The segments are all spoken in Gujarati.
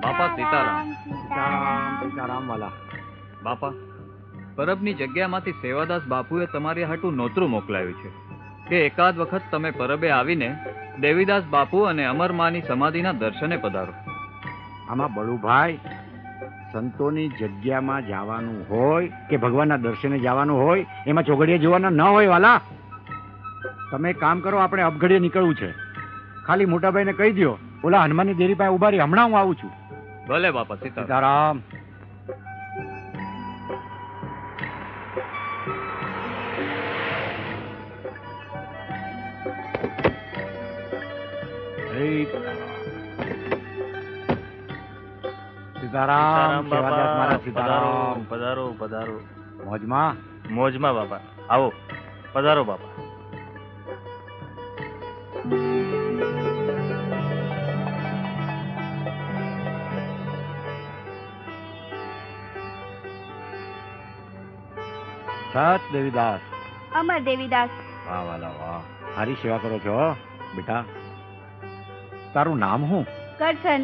બાપા સીતારામ. સીતારામ સીતારામ વાલા. બાપા, પરબની જગ્યામાંથી સેવાદાસ બાપુએ તમારી હાટું નોતરું મોકલાવ્યું છે કે એકાદ વખત તમે પરબે આવીને દેવીદાસ બાપુ અને અમરમાની સમાધિના દર્શને પધારો. આમાં બળુભાઈ, સંતોની જગ્યામાં જવાનું હોય કે ભગવાનના દર્શને જવાનું હોય એમાં ચોઘડિયા જોવાના ન હોય વાલા. તમે એક કામ કરો, આપણે અપઘડીએ નીકળવું છે. ખાલી મોટાભાઈને કહી દો, ઓલા હનુમાનની દેરી પાસે ઉભા રહી, હમણાં હું આવું છું. ભલે બાપા સીતારામ. સીતારામ. સીતારામ સેવાદાસ મહારાજ. સીતારામ. પધારો પધારો. મોજમાં? મોજમાં બાપા. આવો પધારો બાપા. સત દેવીદાસ. અમર દેવીદાસ. વાહ વાલા વાહ, સારી સેવા કરો છો હો બેટા. તારું નામ શું? કરશન.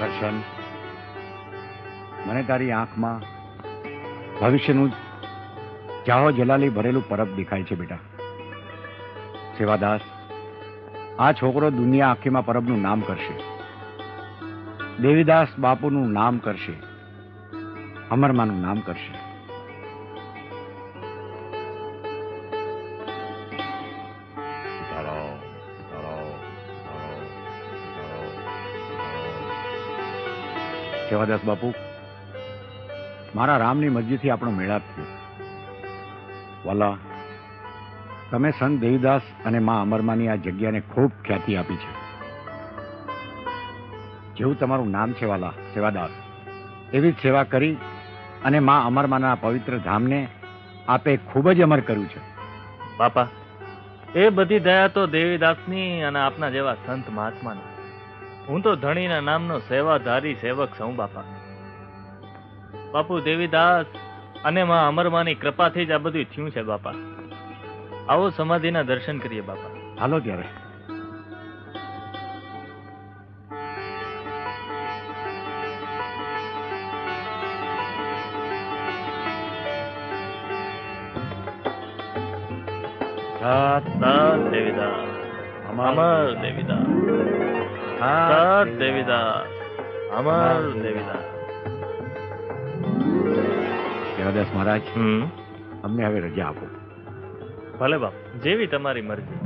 કરશન, મને તારી આંખમાં ભવિષ્યનું જાહો જલાલી ભરેલું પરબ દેખાય છે બેટા. સેવાદાસ, આ છોકરો દુનિયા આખીમાં પરબનું નામ કરશે. દેવીદાસ બાપુનું નામ કરશે, અમરમાનું નામ કરશે. સેવાદાસ બાપુ, મારા રામની મરજીથી આપણો મેળાપ થયો. વાલા, તમે સંત દેવીદાસ અને મા અમરમાની આ જગ્યાને ખૂબ ખ્યાતિ આપી છે. જેવું તમારું નામ છે વાલા સેવાદાસ, એવી જ સેવા કરી અને મા અમરમાના પવિત્ર ધામને આપે ખૂબ જ અમર કર્યું છે. બાપા, એ બધી દયા તો દેવીદાસની અને આપના જેવા સંત મહાત્માની. હું તો ધણીના નામનો સેવાધારી સેવક છું બાપા. બાપુ, દેવીદાસ અને માં અમરમાની કૃપાથી જ આ બધું થયું છે બાપા. આવો સમાધિના દર્શન કરીએ બાપા. હાલો ત્યારે. સત દેવીદાસ, અમર દેવીદાસ, સત દેવીદાસ, અમર દેવીદાસ. સેવાદાસ મહારાજ, હમ, અમને હવે રજા આપો. ભલે બાપ, જેવી તમારી મરજી.